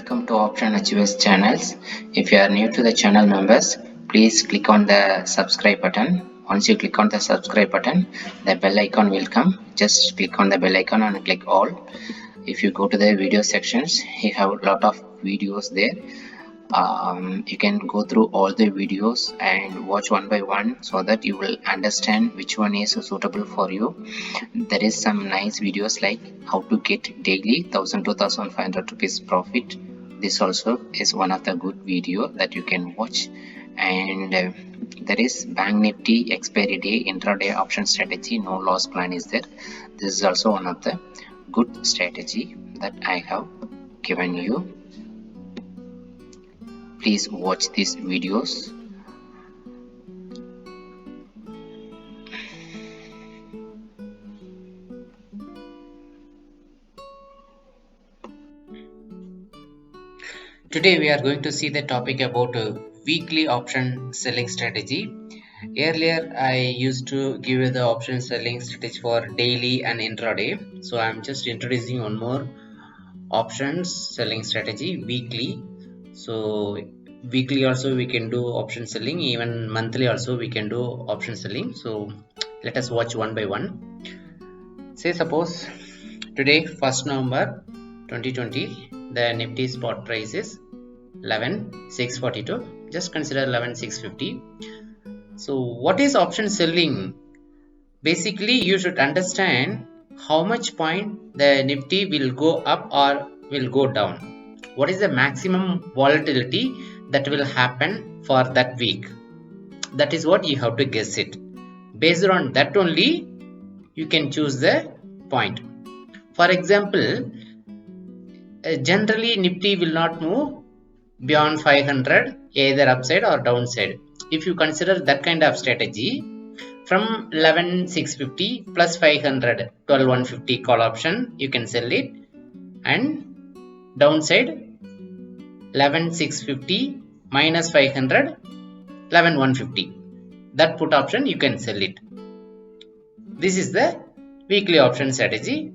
welcome to Option Achievers channels. If you are new to the channel members, please click on the subscribe button. Once you click on the subscribe button, the bell icon will come. Just click on the bell icon and click all. If you go to the video sections, you have a lot of videos there. You can go through all the videos and watch one by one so that you will understand which one is suitable for you. There is some nice videos like how to get daily 1000 to 1500 rupees profit. This also is one of the good video that you can watch. And there is Bank Nifty expiry day intraday option strategy, no loss plan is there. This is also one of the good strategy that I have given you. Please watch these videos. Today we are going to see the topic about weekly option selling strategy. Earlier I used to give you the option selling strategy for daily and intraday. So I am just introducing one more options selling strategy weekly. So weekly also we can do option selling, even monthly also we can do option selling. So let us watch one by one. Say suppose today 1st November 2020 the Nifty spot price is 11,642. Just consider 11,650. So what is option selling? Basically you should understand how much point the Nifty will go up or will go down. What is the maximum volatility that will happen for that week? That is what you have to guess it. Based on that only you can choose the point. For example, generally Nifty will not move beyond 500 either upside or downside. If you consider that kind of strategy, from 11,650 plus 500 12,150 call option you can sell it, and downside 11,650 minus 500 11,150, that put option you can sell it. This is the weekly option strategy.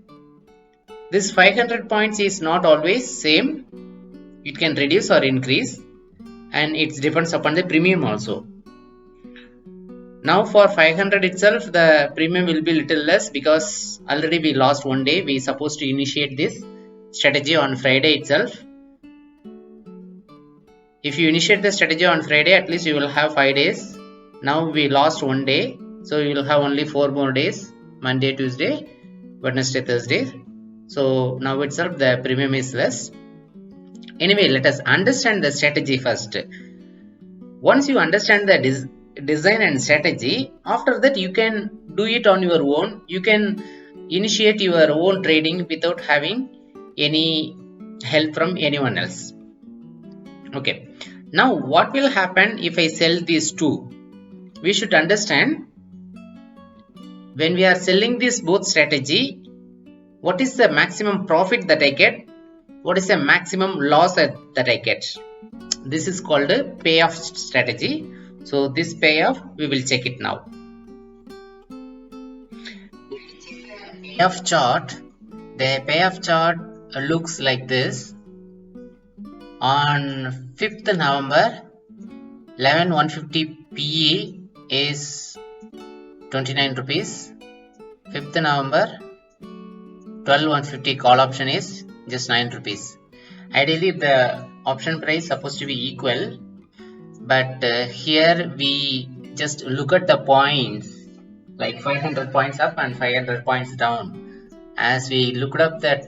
This 500 points is not always same. It can reduce or increase, and it depends upon the premium also. Now for 500 itself the premium will be little less because already we lost one day. We supposed to initiate this strategy on Friday itself. If you initiate the strategy on Friday, at least you will have 5 days. Now we lost one day, so you will have only 4 more days: Monday, Tuesday, Wednesday, Thursday. So now itself the premium is less. Anyway, let us understand the strategy first. Once you understand the design and strategy, after that you can do it on your own. You can initiate your own trading without having any help from anyone else. Okay, now what will happen if I sell these two? We should understand, when we are selling this both strategy, what is the maximum profit that I get? What is the maximum loss that I get? This is called a payoff strategy. So this payoff we will check it now. Payoff chart. The payoff chart looks like this. On 5th November 11,150 PE is 29 rupees. 5th November 12,150 call option is just 9 rupees. Ideally the option price supposed to be equal, but here we just look at the points, like 500 points up and 500 points down. As we looked up that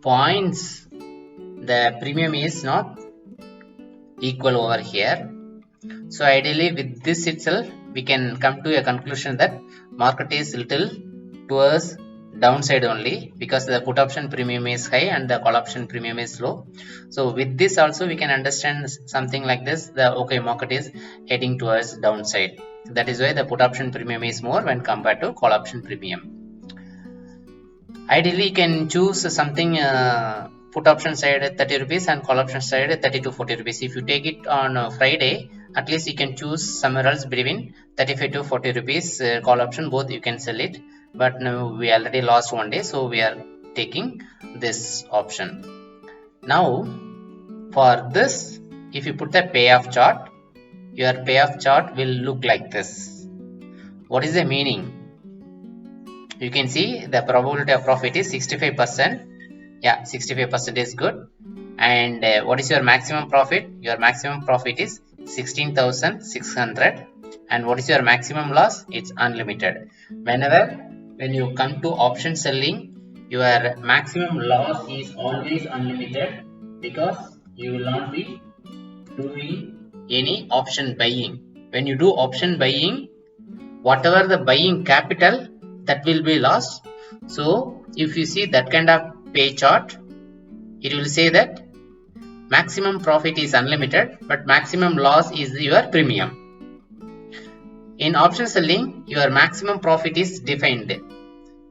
points, the premium is not equal over here. So ideally with this itself we can come to a conclusion that market is little towards downside only, because the put option premium is high and the call option premium is low. So with this also we can understand something like this: the market is heading towards downside. That is why the put option premium is more when compared to call option premium. Ideally you can choose something put option side at 30 rupees and call option side at 30 to 40 rupees. If you take it on Friday, at least you can choose somewhere else between 35 to 40 rupees call option, both you can sell it. But now we already lost one day, so we are taking this option. Now For this, if you put the payoff chart, your payoff chart will look like this. What is the meaning? You can see the probability of profit is 65%. Yeah, 65% is good. And what is your maximum profit? Your maximum profit is 16,600. And what is your maximum loss? It's unlimited. When you come to option selling, your maximum loss is always unlimited, because you will not be doing any option buying. When you do option buying, whatever the buying capital, that will be lost. So if you see that kind of pay chart, it will say that maximum profit is unlimited, but maximum loss is your premium. In option selling, your maximum profit is defined,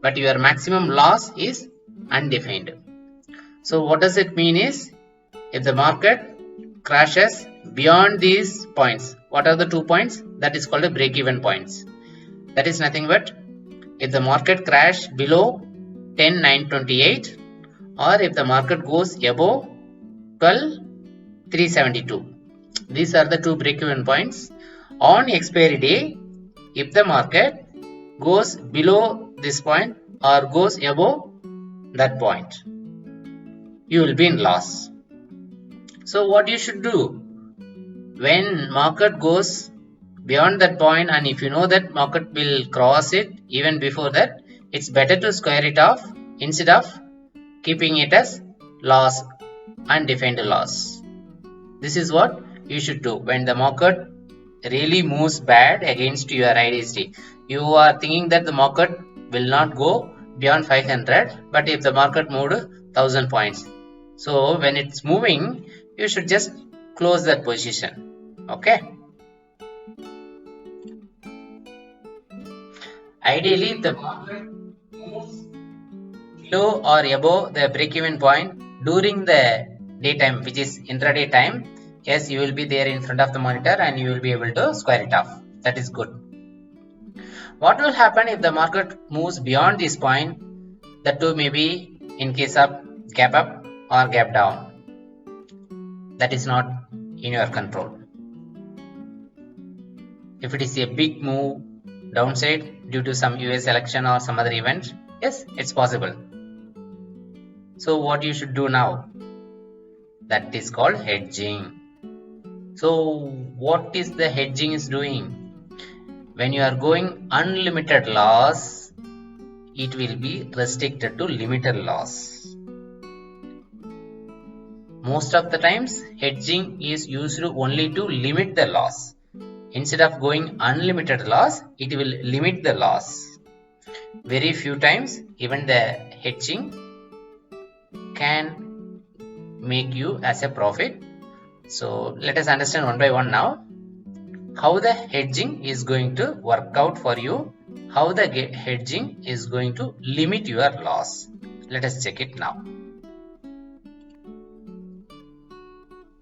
but your maximum loss is undefined. So what does it mean is, if the market crashes beyond these points, what are the 2 points? That is called the break-even points. That is nothing but if the market crash below 10,928, or if the market goes above 12,372. These are the 2 break-even points. On expiry day, if the market goes below this point or goes above that point, you will be in loss. So what you should do, when market goes beyond that point, and if you know that market will cross it even before that, it's better to square it off instead of keeping it as loss, undefined loss. This is what you should do when the market really moves bad against your IDST. You are thinking that the market will not go beyond 500, but if the market moved 1000 points, so when it's moving, you should just close that position. Okay. Ideally, if the market moves below or above the break-even point during the daytime, which is intraday time, yes, you will be there in front of the monitor and you will be able to square it off. That is good. What will happen if the market moves beyond this point? That too may be in case of gap up or gap down. That is not in your control. If it is a big move downside due to some US election or some other event, yes, it's possible. So what you should do now? That is called hedging. So what is the hedging is doing? When you are going unlimited loss, it will be restricted to limited loss. Most of the times, hedging is used only to limit the loss. Instead of going unlimited loss, it will limit the loss. Very few times, even the hedging can make you as a profit. So let us understand one by one now how the hedging is going to work out for you, how the hedging is going to limit your loss. Let us check it now.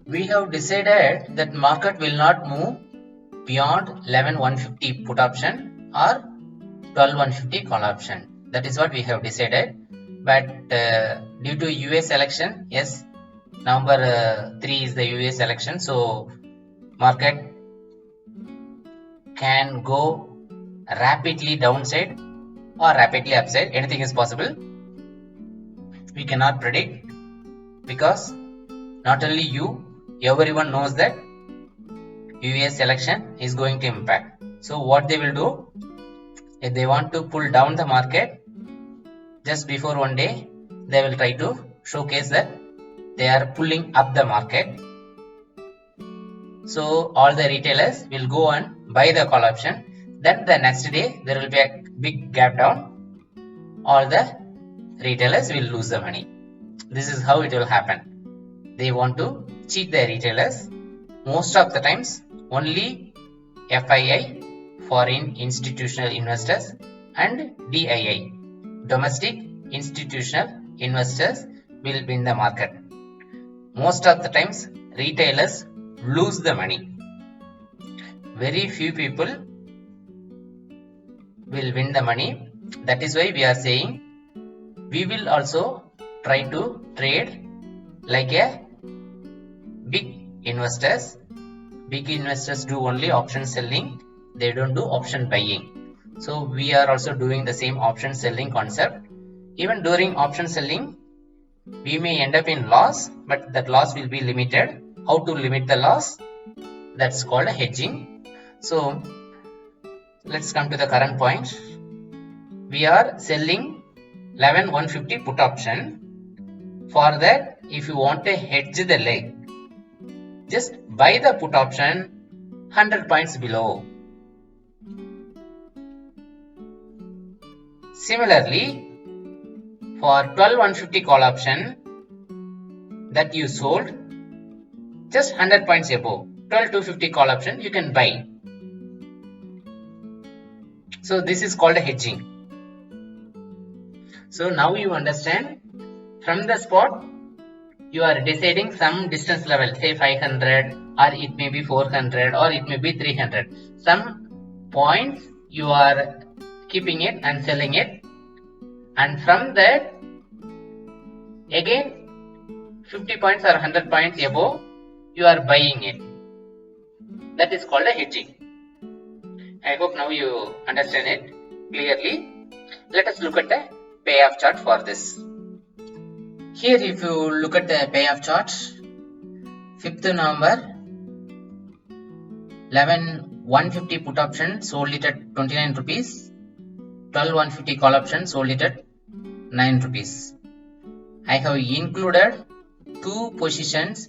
We have decided that market will not move beyond 11,150 put option or 12,150 call option. That is what we have decided. But due to US election, yes, November 3 is the US election, so market can go rapidly downside or rapidly upside. Anything is possible. We cannot predict, because not only you, everyone knows that US election is going to impact. So what they will do, if they want to pull down the market, just before one day, they will try to showcase that they are pulling up the market. So all the retailers will go and buy the call option. Then the next day, there will be a big gap down. All the retailers will lose the money. This is how it will happen. They want to cheat the retailers. Most of the times, only FII, foreign institutional investors, and DII, domestic institutional investors, will win the market. Most of the times, retailers lose the money. Very few people will win the money. That is why we are saying we will also try to trade like a big investors. Big investors do only option selling, they don't do option buying. So we are also doing the same option selling concept. Even during option selling, we may end up in loss, but that loss will be limited. How to limit the loss? That's called a hedging. So let's come to the current point. We are selling 11,150 put option. For that, if you want to hedge the leg, just buy the put option 100 points below. Similarly, for 12,150 call option that you sold, just 100 points above, 12,250 call option you can buy. So this is called a hedging. So now you understand, from the spot you are deciding some distance level, say 500, or it may be 400, or it may be 300. Some points you are keeping it and selling it, and from that again 50 points or 100 points above you are buying it. That is called a hedging. I hope now you understand it clearly. Let us look at the payoff chart for this. Here if you look at the payoff chart, 5th November, 11,150 put option sold it at 29 rupees, 12,150 call option sold it at 9 rupees. I have included two positions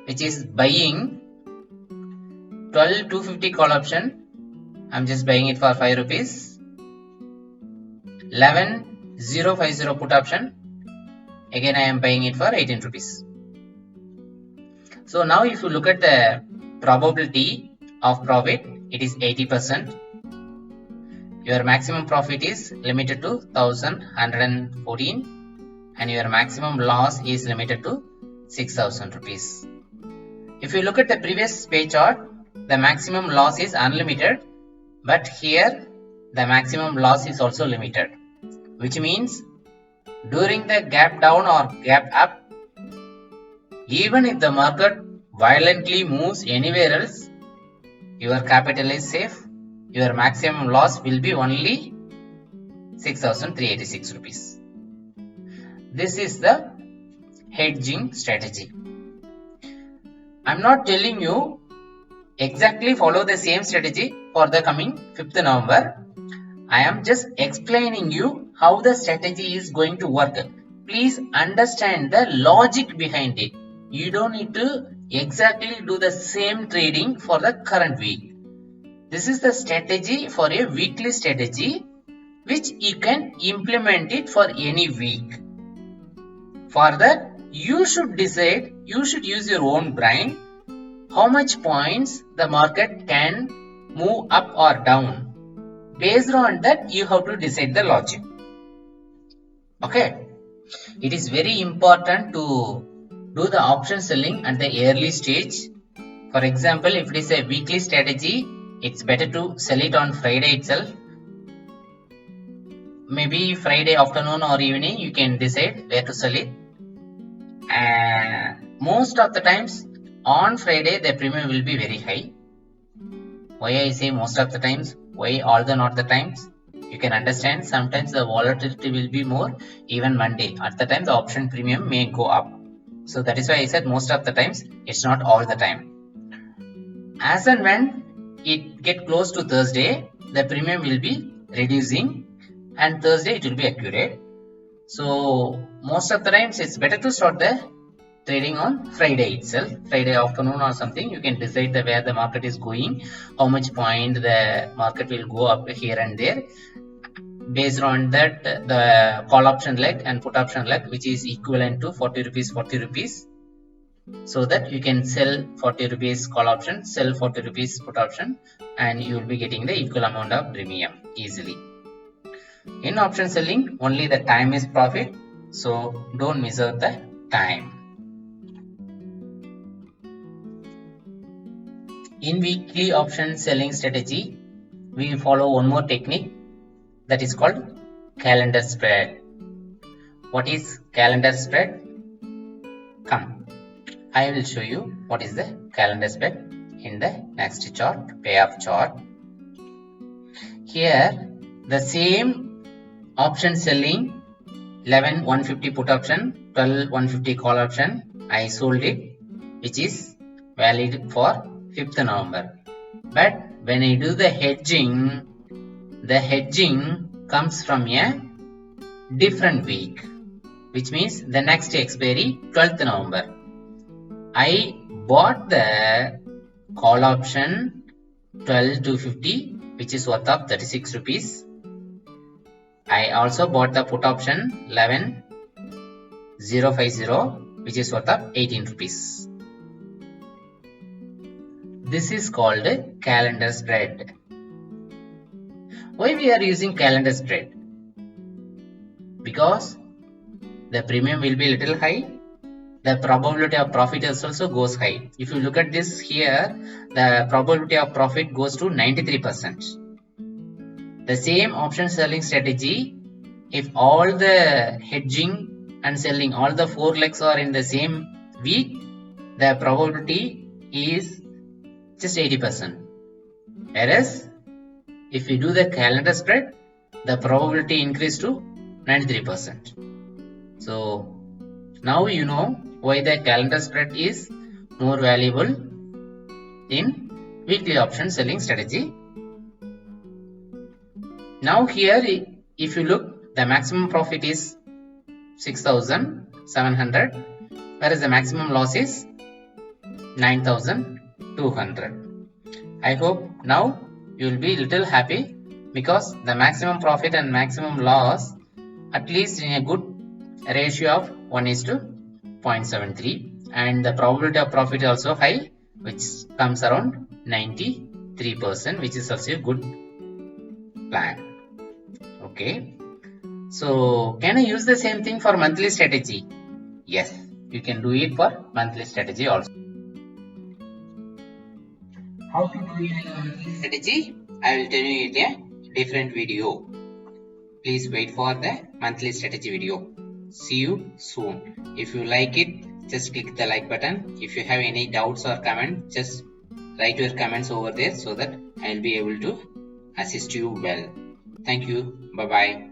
which is buying 12,250 call option. I'm just buying it for 5 rupees. 11,050 put option. Again I am buying it for 18 rupees. So now if you look at the probability of profit, it is 80%. Your maximum profit is limited to 1,114 and your maximum loss is limited to 6,000 rupees. If you look at the previous pay chart, the maximum loss is unlimited, but here the maximum loss is also limited, which means during the gap down or gap up, even if the market violently moves anywhere else, your capital is safe. Your maximum loss will be only 6,386 rupees. This is the hedging strategy. I'm not telling you exactly follow the same strategy for the coming 5th November. I am just explaining you how the strategy is going to work. Please understand the logic behind it. You don't need to exactly do the same trading for the current week. This is the strategy for a weekly strategy which you can implement it for any week. For that, you should decide, you should use your own brain, how much points the market can move up or down. Based on that, you have to decide the logic. Okay. It is very important to do the option selling at the early stage. For example, if it is a weekly strategy, it's better to sell it on Friday itself. Maybe Friday afternoon or evening, you can decide where to sell it. And most of the times on Friday, the premium will be very high. Why I say most of the times? Why all the not the times? You can understand sometimes the volatility will be more. Even Monday, at the time the option premium may go up. So that is why I said most of the times, it's not all the time. As and when it get close to Thursday, the premium will be reducing and Thursday it will be accurate. So most of the times it's better to start the trading on Friday itself, Friday afternoon or something. You can decide where the market is going, how much point the market will go up here and there. Based on that, the call option leg and put option leg, which is equivalent to 40 rupees, 40 rupees. So that you can sell 40 rupees call option, sell 40 rupees put option, and you will be getting the equal amount of premium easily. In option selling, only the time is profit. So don't miss out the time. In weekly option selling strategy, we follow one more technique that is called calendar spread. What is calendar spread? Come. I will show you what is the calendar spread in the next chart, payoff chart. Here the same option selling 11,150 put option, 12,150 call option, I sold it, which is valid for 5th November. But when I do the hedging comes from a different week, which means the next expiry 12th November. I bought the call option 12,250, which is worth of 36 rupees. I also bought the put option 11,050, which is worth of 18 rupees. This is called calendar spread. Why we are using calendar spread? Because the premium will be little high. The probability of profit also goes high. If you look at this here, the probability of profit goes to 93%. The same option selling strategy, if all the hedging and selling, all the 4 legs are in the same week, the probability is just 80%. Whereas if we do the calendar spread, the probability increase to 93%. So now you know why the calendar spread is more valuable in weekly option selling strategy. Now here, if you look, the maximum profit is 6,700, whereas the maximum loss is 9,200. I hope now you will be little happy, because the maximum profit and maximum loss at least in a good ratio of 1:0.73, and the probability of profit also high, which comes around 93%, which is also a good plan. Okay, so can I use the same thing for monthly strategy? Yes, you can do it for monthly strategy also. How to do it in a monthly strategy, I will tell you in a different video. Please wait for the monthly strategy video. See you soon. If you like it, just click the like button. If you have any doubts or comments, just write your comments over there so that I will be able to assist you well. Thank you. Bye bye.